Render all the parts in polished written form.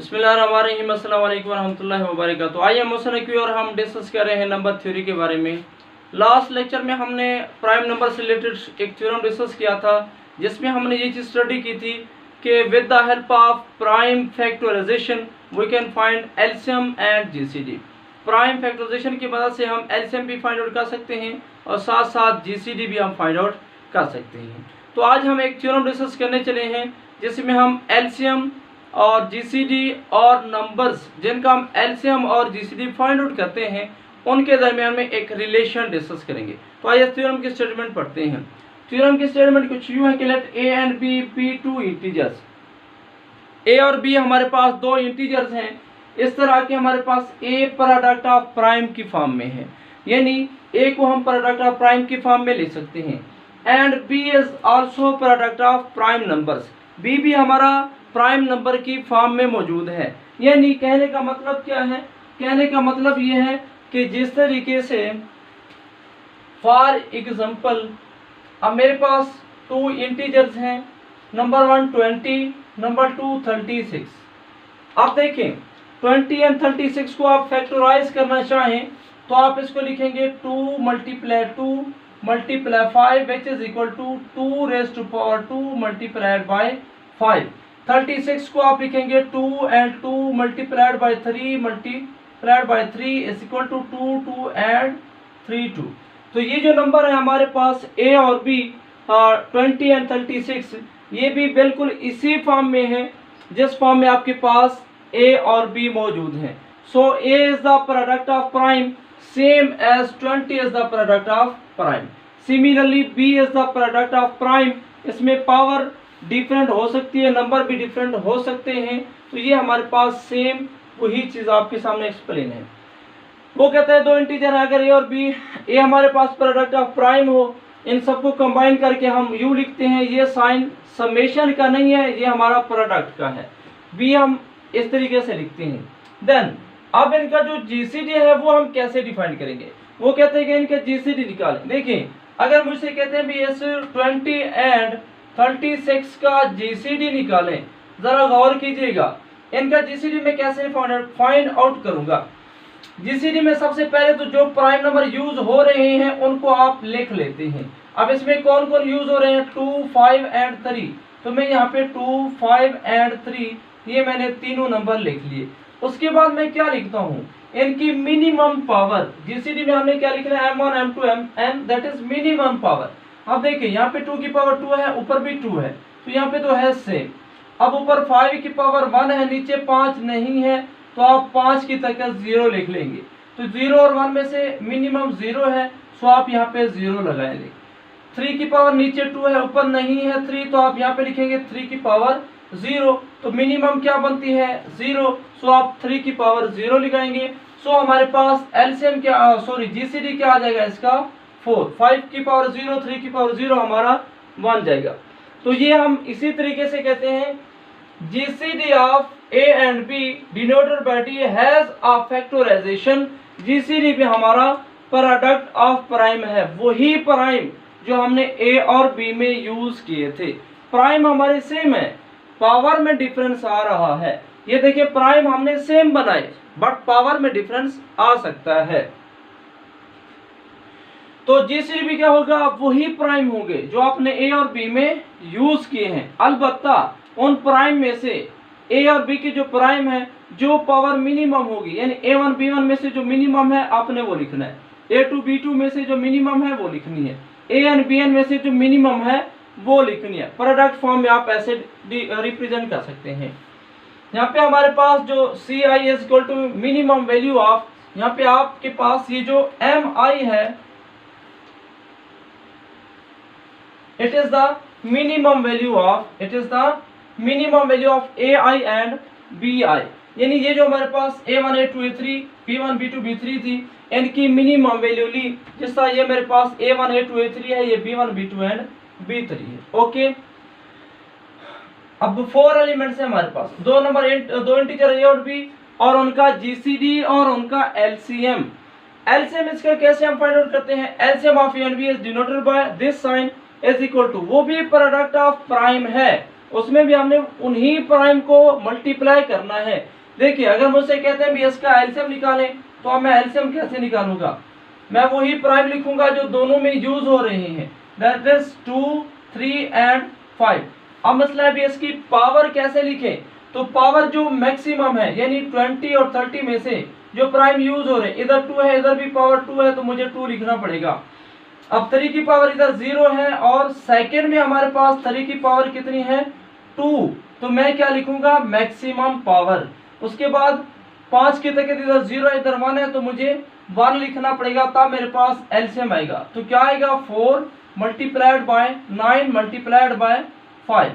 बिस्मिल्लाहिर्रहमानिर्रहीम, अस्सलाम वालेकुम रहमतुल्लाहि व बरकातहू। आइए मुसन्निफ़ की और हम डिस्कस कर रहे हैं नंबर थ्योरी के बारे में। लास्ट लेक्चर में हमने प्राइम नंबर से रिलेटेड एक थ्योरम डिस्कस किया था, जिसमें हमने ये चीज़ स्टडी की थी कि with the help of prime factorisation we can find LCM and GCD. Prime factorisation की मदद से हम एलसीएम भी फाइंड आउट कर सकते हैं और साथ साथ जीसीडी भी हम फाइंड आउट कर सकते हैं। तो आज हम एक थ्योरम डिस्कस करने चले हैं जिसमें हम एलसीएम और जीसीडी और नंबर्स जिनका हम एलसीएम और जीसीडी फाइंड आउट करते हैं उनके दरमियान में एक रिलेशन डिस्कस करेंगे। तो आइए थ्योरम की स्टेटमेंट पढ़ते हैं। थ्योरम की स्टेटमेंट कुछ यूं है कि let A and B be two integers. A और बी हमारे पास दो इंटीजर्स हैं। इस तरह के हमारे पास ए प्रोडक्ट ऑफ प्राइम की फॉर्म में है, यानी ए को हम प्रोडक्ट ऑफ प्राइम की फॉर्म में ले सकते हैं। And B is also product of prime numbers. B भी हमारा प्राइम नंबर की फॉर्म में मौजूद है। यानी कहने का मतलब क्या है? कहने का मतलब ये है कि जिस तरीके से फॉर एग्जांपल अब मेरे पास टू इंटीजर्स हैं, नंबर 1 20, नंबर 2 36। आप देखें 20 एंड 36 को आप फैक्टराइज करना चाहें तो आप इसको लिखेंगे 2 multiply 2 multiply 5 which is equal to 2 raise to power 2 multiplied by 5। 36 को आप लिखेंगे 2 and 2 multiplied by 3 multiplied by 3 is equal to 2 2 and 3 2। तो ये जो नंबर है हमारे पास ए और बी 20 एंड 36, ये भी बिल्कुल इसी फॉर्म में है जिस फॉर्म में आपके पास ए और बी मौजूद हैं। So A is the product of prime same as 20 is the product of prime. Similarly B is the product of prime. इसमें पावर डिफरेंट हो सकती है, नंबर भी डिफरेंट हो सकते हैं। तो ये हमारे पास सेम वही चीज़ आपके सामने एक्सप्लेन है। वो कहता है दो इंटीजर है, अगर ए और बी, ए हमारे पास प्रोडक्ट ऑफ प्राइम हो, इन सबको कंबाइन करके हम यू लिखते हैं। ये साइन समेशन का नहीं है, ये हमारा प्रोडक्ट का है। बी हम इस तरीके से लिखते हैं। देन अब इनका जो जीसीडी है वो हम कैसे डिफाइन करेंगे? वो कहते हैं कि इनका जीसीडी निकालें। देखिए अगर मुझसे कहते हैं भी इस 20 एंड 36 का जीसीडी निकालें, जरा गौर कीजिएगा। इनका जीसीडी में कैसे फाइंड आउट करूंगा? जीसीडी में सबसे पहले तो जो प्राइम नंबर यूज हो रहे हैं उनको आप लिख लेते हैं। अब इसमें कौन कौन यूज हो रहे हैं? 2 5 एंड 3। तो मैं यहाँ पे 2 5 एंड 3 ये मैंने तीनों नंबर लिख लिए। उसके बाद मैं क्या लिखता हूँ? इनकी मिनिमम पावर। जीसीडी में हमने क्या लिखना है? M1 M2 M that is minimum power. अब देखिए यहाँ पे 2 की पावर 2 है, ऊपर भी 2 है, तो यहाँ पे तो है सेम। अब ऊपर 5 की पावर 1 है, नीचे 5 नहीं है, तो आप 5 की जगह 0 लिख लेंगे। तो 0 और 1 में से मिनिमम 0 है, सो आप यहाँ पे 0 लगाएंगे। 3 की पावर नीचे 2 है, ऊपर नहीं है 3, तो आप यहाँ पे लिखेंगे 3 की पावर 0। तो मिनिमम क्या बनती है? 0, सो आप 3 की पावर 0 लगाएंगे। सो हमारे पास एलसीएम क्या, सॉरी जीसीडी क्या आ जाएगा इसका? 4। 5 की पावर 0, 3 की पावर 0 हमारा 1 जाएगा। तो ये हम इसी तरीके से कहते हैं GCD of A and B denoted by D has a factorisation. GCD भी हमारा प्रोडक्ट ऑफ प्राइम है, वही प्राइम जो हमने ए और बी में यूज किए थे। प्राइम हमारे सेम है, पावर में डिफरेंस आ रहा है। ये देखिए प्राइम हमने सेम बनाए बट पावर में डिफरेंस आ सकता है। तो जीसीडी भी क्या होगा? वही प्राइम होंगे जो आपने ए और बी में यूज किए हैं। अलबत्ता उन प्राइम में से ए और बी की जो प्राइम है, जो पावर मिनिमम होगी, यानी A1 B1 में से जो मिनिमम है आपने वो लिखना है। A2 B2 में से जो मिनिमम है वो लिखनी है। AN BN में से जो मिनिमम है वो लिखनी है। प्रोडक्ट फॉर्म में आप ऐसे रिप्रेजेंट कर सकते हैं। यहाँ पे हमारे पास जो CI is equal to minimum value of, यहाँ पे आपके पास ये जो MI है, it is the minimum value of AI and BI। यानी ये जो हमारे पास A1 A2 A3 B1 B2 B3 थी, इनकी मिनिमम वैल्यू ली। जिस तरह ये मेरे पास A1 A2 A3 है, ये B1 B2 एंड B3 है। ओके, अब 4 एलिमेंट्स है हमारे पास, दो इंटीजर A और B और उनका जीसीडी और उनका एलसीएम। एलसीएम इसका कैसे हम फाइंड आउट करते हैं? LCM of A and B is denoted by this sign is equal to, वो भी प्रोडक्ट ऑफ प्राइम है उसमें भी हमने उन्हीं प्राइम को मल्टीप्लाई करना है। देखिए अगर मुझसे कहते हैं भी इसका एलसीएम निकालें, तो अब मैं एलसीएम कैसे निकालूंगा, मैं वही प्राइम लिखूंगा जो दोनों में यूज हो रहे हैं, दैट इज 2, 3 एंड 5। अब मसला है भी इसकी पावर कैसे लिखें, तो पावर जो मैक्सिमम है यानी 20 और 30 में से जो प्राइम यूज हो रहे हैं, इधर 2 है इधर भी पावर 2 है, तो मुझे 2 लिखना पड़ेगा। अब 3 की पावर इधर 0 है और सेकेंड में हमारे पास 3 की पावर कितनी है 2, तो मैं क्या लिखूंगा मैक्सिमम पावर। उसके बाद 5 की ताकत इधर 0 इधर 1 है, तो मुझे 1 लिखना पड़ेगा, तब मेरे पास एलसीएम आएगा। तो क्या आएगा 4 मल्टीप्लाइड बाय 9 मल्टीप्लाइड बाय 5,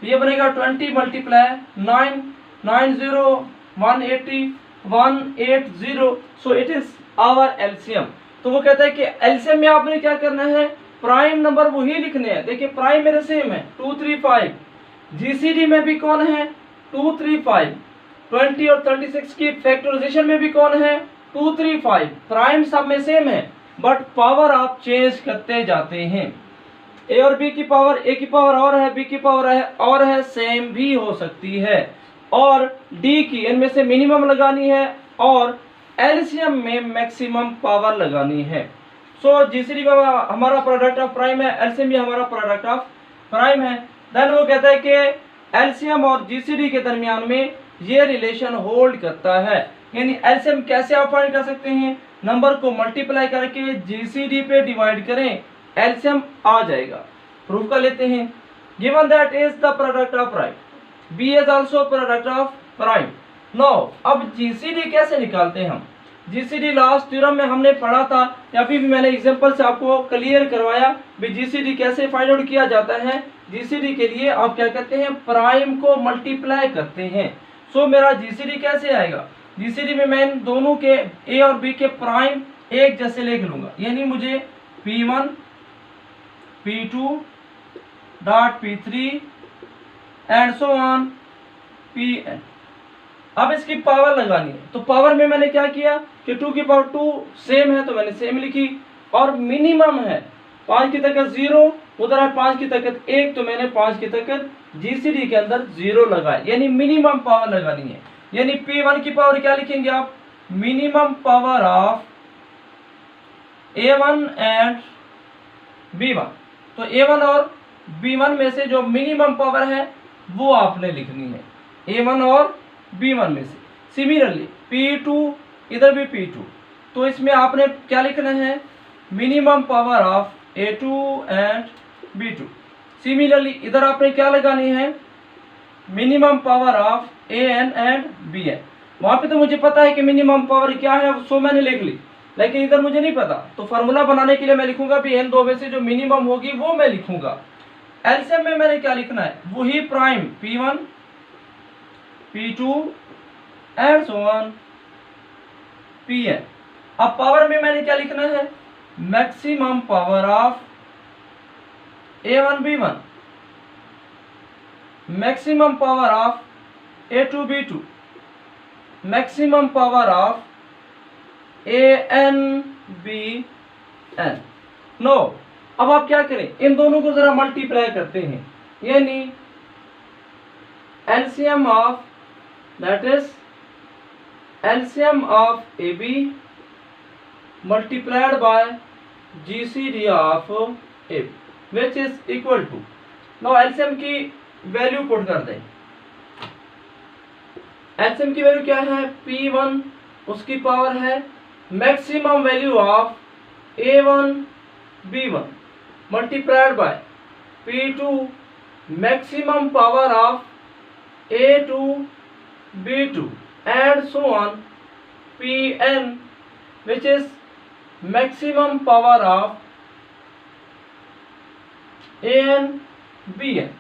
ये बनेगा 20 multiply 9, 90 180 180, so it is our LCM. तो वो कहता है कि एलसीएम में आपने क्या करना है, प्राइम नंबर वही लिखने हैं। देखिए प्राइम मेरे सेम है 235, जीसीडी में भी कौन है 235, 20 और 36 की फैक्टराइजेशन में भी कौन है 235, प्राइम सब में सेम है, बट पावर आप चेंज करते जाते हैं। ए और बी की पावर, ए की पावर और है, बी की पावर है और है, सेम भी हो सकती है, और डी की इनमें से मिनिमम लगानी है और एलसीएम में मैक्सिमम पावर लगानी है। सो जीसीडी में हमारा प्रोडक्ट ऑफ प्राइम है, एलसीएम भी हमारा प्रोडक्ट ऑफ प्राइम है। देन वो कहता है कि एलसीएम और जीसीडी के दरमियान में ये रिलेशन होल्ड करता है, यानी एलसीएम कैसे आप फाइंड कर सकते हैं, नंबर को मल्टीप्लाई करके जीसीडी पे डिवाइड करें, एलसीएम आ जाएगा। प्रूफ कर लेते हैं, given that is the product of prime, B is also product of prime. No, अब जीसीडी कैसे निकालते हैं हम, जीसीडी लास्ट थ्योरम में हमने पढ़ा था, या फिर भी मैंने एग्जांपल से आपको क्लियर करवाया भी जीसीडी कैसे फाइंड आउट किया जाता है। जीसीडी के लिए आप क्या करते हैं, प्राइम को मल्टीप्लाई करते हैं। सो मेरा जीसीडी कैसे आएगा, जीसीडी में मैं इन दोनों के ए और बी के प्राइम एक जैसे लिख लूंगा, यानी मुझे P1 P2 dot P3 and so on Pn। अब इसकी पावर लगानी है, तो पावर में मैंने क्या किया कि 2 की पावर 2 सेम है तो मैंने सेम लिखी, और मिनिमम है 5 की ताकत 0, उधर है 5 की ताकत 1, तो मैंने 5 की ताकत जीसीडी के अंदर 0 लगाया, यानी मिनिमम पावर लगानी है। यानी P1 की पावर क्या लिखेंगे आप, minimum power of A1 and B1, तो A1 और B1 में से जो मिनिमम पावर है वो आपने लिखनी है, A1 और B1 में से। सिमिलरली P2, इधर भी P2, तो इसमें आपने क्या लिखना है, minimum power of A2 and B2। Similarly इधर आपने क्या लगानी है, minimum power of AN and BN। वहां पे तो मुझे पता है कि मिनिमम पावर क्या है, सो मैंने लिख ली, लेकिन इधर मुझे नहीं पता, तो फार्मूला बनाने के लिए मैं लिखूंगा भी इन दो में से जो मिनिमम होगी वो मैं लिखूंगा। एलसीएम में मैंने क्या लिखना है, वही prime P1 P2 and so on Pn। अब पावर में मैंने क्या लिखना है, maximum power of A1 B1, maximum power of A2 B2, maximum power of AN BN। No, अब आप क्या करें, इन दोनों को जरा मल्टीप्लाई करते हैं, यानी LCM of, that is LCM of AB multiplied by GCD of AB which is equal to, now LCM की वैल्यू पुट कर दें। एलसीएम की वैल्यू क्या है, P1 उसकी पावर है maximum value of A1 B1 multiplied by P2 maximum power of A2 B2 and so on Pn which is maximum power of AN BN।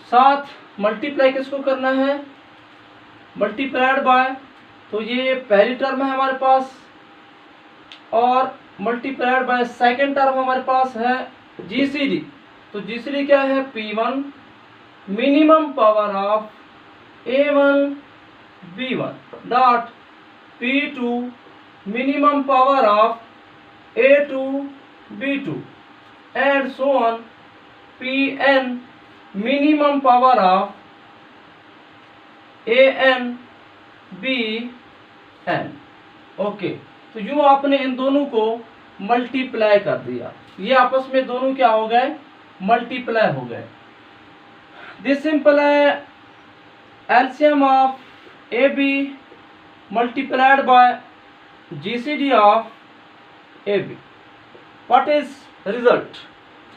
साथ multiply किसको करना है, मल्टीप्लाइड बाय, तो ये पहली टर्म है हमारे पास, और मल्टीप्लाइड बाय सेकेंड टर्म हमारे पास है जीसीडी। तो जीसीडी क्या है, P1 minimum power of A1 B1 dot P2 minimum power of A2 B2 and so on P N minimum power of A N B N. Okay, तो यूं आपने इन दोनों को मल्टीप्लाई कर दिया, ये आपस में दोनों क्या हो गए, मल्टीप्लाई हो गए। दिस सिंपल है LCM of A B multiplied by GCD of A B. What is result?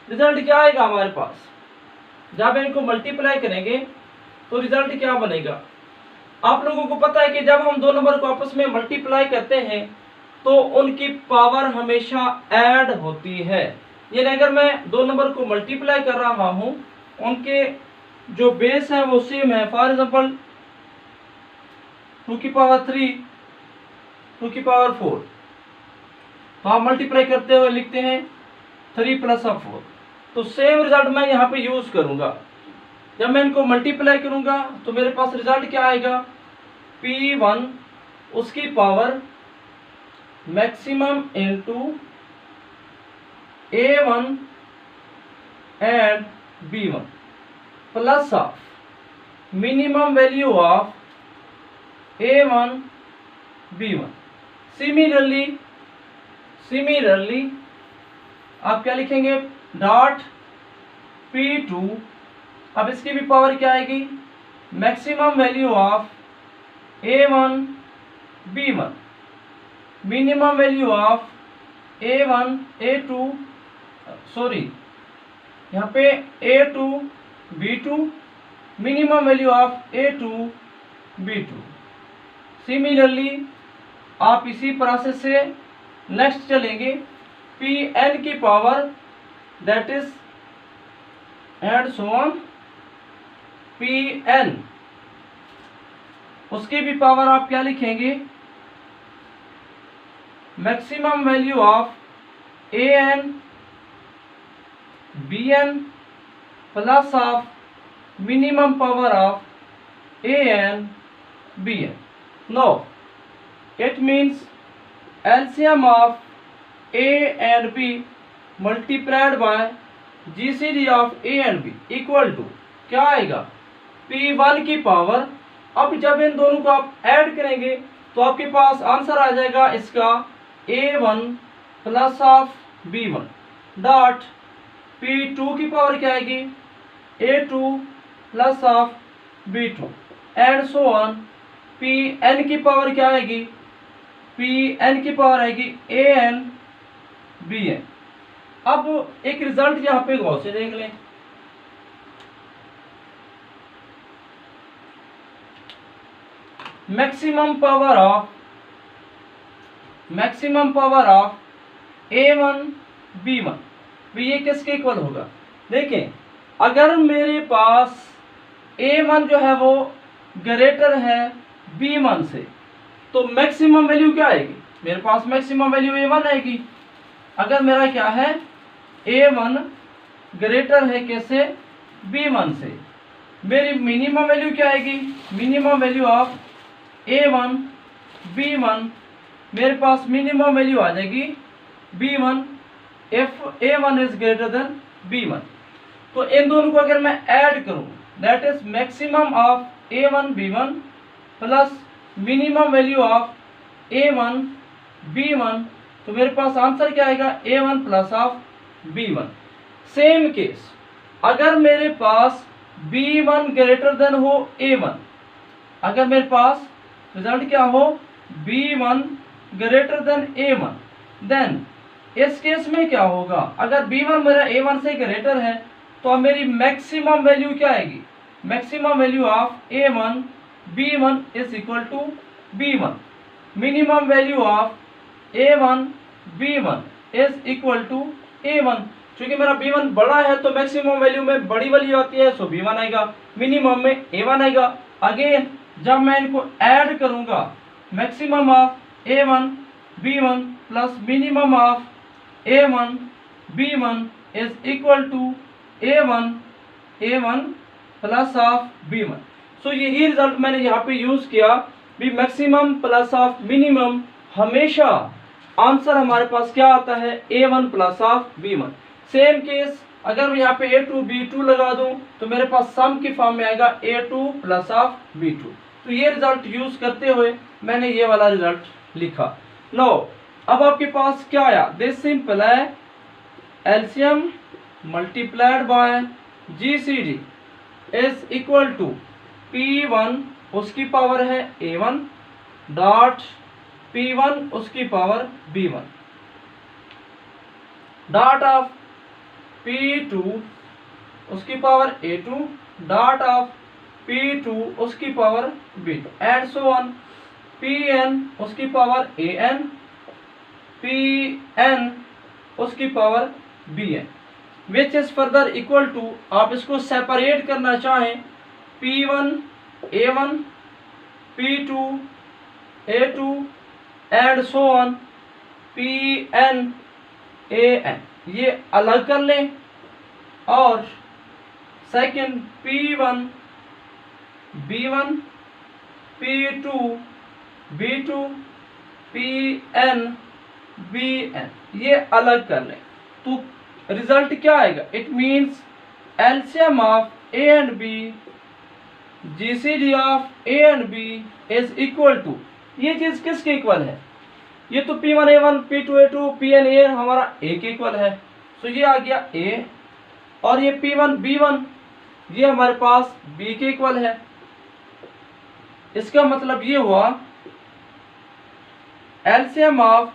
Result क्या आएगा हमारे पास? जब इनको मल्टीप्लाई करेंगे तो रिजल्ट क्या बनेगा? आप लोगों को पता है कि जब हम दो नंबर को आपस में मल्टीप्लाई करते हैं तो उनकी पावर हमेशा ऐड होती है। यानी अगर मैं दो नंबर को मल्टीप्लाई कर रहा हूं, उनके जो बेस है वो सेम है। फॉर एग्जांपल 2 की पावर 3, 2 की पावर 4, तो आप मल्टीप्लाई करते हुए लिखते हैं 3 + 4। तो सेम रिजल्ट मैं यहाँ पे यूज करूंगा। जब मैं इनको मल्टीप्लाई करूंगा तो मेरे पास रिजल्ट क्या आएगा, P1 उसकी power maximum into A1 and B1 plus of minimum value of A1 B1। Similarly आप क्या लिखेंगे, डॉट P2, अब इसकी भी पावर क्या आएगी, maximum value of A1 B1 minimum value of A1 A2 sorry यहाँ पे A2 B2 minimum value of A2 B2। Similarly आप इसी प्रोसेस से नेक्स्ट चलेंगे, Pn की power that is and so on Pn, उसकी भी पावर आप क्या लिखेंगे, maximum value of An Bn plus of minimum power of An Bn। No it means LCM of A and B multiplied by GCD of A and B equal to क्या आएगा, P1 की power. अब जब इन दोनों को आप add करेंगे तो आपके पास आंसर आ जाएगा इसका A1 plus of B1 dot P2 की पावर क्या आएगी, A2 plus of B2 and so on. Pn की पावर क्या आएगी, Pn की पावर आएगी An Bn। अब एक रिजल्ट यहाँ पे गौर से देख लें, maximum power of A1 B1 भी ये किसके इक्वल होगा। देखें, अगर मेरे पास A1 जो है वो ग्रेटर है B1 से तो मैक्सिमम वैल्यू क्या आएगी, मेरे पास मैक्सिमम वैल्यू A1 आएगी। अगर मेरा क्या है, A1 ग्रेटर है कैसे, B1 से, मेरी मिनिमम वैल्यू क्या आएगी, minimum value of A1 B1, मेरे पास मिनिमम वैल्यू आ जाएगी B1 if A1 is greater than B1। तो इन दोनों को अगर मैं ऐड करूं that is maximum of A1 B1 plus minimum value of A1 B1, तो मेरे पास आंसर क्या आएगा, A1 plus of B1। Same case अगर मेरे पास B1 ग्रेटर देन हो A1, अगर मेरे पास रिजल्ट क्या हो B1 greater than A1, then इस केस में क्या होगा, अगर B1 मेरा A1 से ग्रेटर है तो अब मेरी मैक्सिमम वैल्यू क्या आएगी, maximum value of A1 B1 is equal to B1 minimum value of A1 B1 is equal to A1। क्योंकि मेरा B1 बड़ा है तो मैक्सिमम वैल्यू में बड़ी वैल्यू आती है, सो B1 आएगा, मिनिमम में A1 आएगा। अगेन जब मैं इनको ऐड करूंगा, maximum of A1 B1 plus minimum of A1 B1 is equal to A1 plus of B1। So यही रिजल्ट मैंने यहाँ पे यूज किया, भी मैक्सिमम प्लस ऑफ मिनिमम, हमेशा आंसर हमारे पास क्या आता है, A1 plus of B1। Same case अगर मैं यहाँ पे A2 B2 लगा दूं तो मेरे पास सम की फॉर्म में आएगा A2 प्लस ऑफ B2। तो ये रिजल्ट यूज करते हुए मैंने ये वाला रिजल्ट लिखा। नो अब आपके पास क्या आया, दिस सिंपल है LCM multiplied by GCD is equal to P1 उसकी पावर है A1 डॉट P1 उसकी power B1 dot of P2 उसकी power A2 dot of P2 उसकी power B2 and so on Pn उसकी पावर An Pn उसकी power Bn which is further equal to, आप इसको separate करना चाहें P1 A1 P2 A2 and so on Pn An, ये अलग कर लें और second P1 B1 P2 B2 Pn Bn, ये अलग कर लें तो रिजल्ट क्या आएगा, it means LCM of A and B GCD of A and B is equal to, ये चीज किसके इक्वल है, ये तो P1 A1 P2 A2 Pn An हमारा A के इक्वल है, तो ये आ गया A, और ये P1 B1 ये हमारे पास B के इक्वल है। इसका मतलब ये हुआ LCM of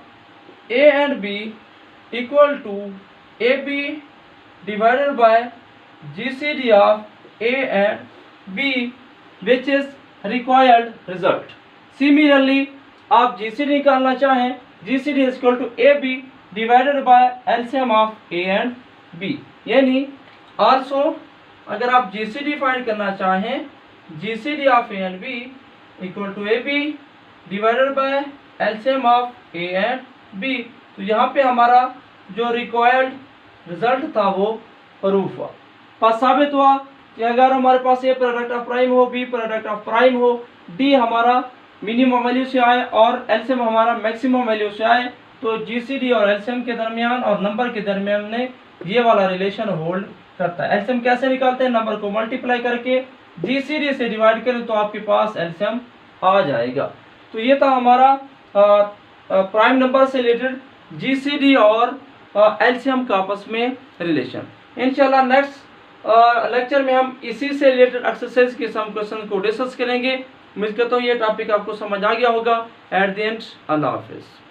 A and B equal to AB divided by GCD of A and B which is required result. Similarly आप GCD निकालना चाहें, GCD is equal to AB divided by LCM of A and B, यानी also अगर आप GCD find करना चाहें GCD of A and B equal to AB divided by LCM of A and B, तो यहाँ पे हमारा जो रिक्वायर्ड रिजल्ट था वो प्रूफ हुआ, पास साबित हुआ कि अगर हमारे पास A प्रोडक्ट ऑफ प्राइम हो, B प्रोडक्ट ऑफ प्राइम हो, D हमारा मिनिमम वैल्यू से आए और एलसीएम हमारा मैक्सिमम वैल्यू से आए, तो GCD और एलसीएम के दरमियान और नंबर के दरमियान में ये वाला रिलेशन होल्ड करता है। एलसीएम कैसे निकालते हैं, नंबर को मल्टीप्लाई करके GCD से डिवाइड करें तो आपके पास एलसीएम आ जाएगा। तो ये था हमारा प्राइम नंबर से रिलेटेड GCD और एलसीएम का आपस में रिलेशन। इंशाल्लाह नेक्स्ट लेक्चर में हम इसी से रिलेटेड एक्सरसाइज के सम क्वेश्चन को डिस्कस करेंगे। उम्मीद करता हूँ ये टॉपिक आपको समझ आ गया होगा। एट द एंड अल्लाह हाफिज़।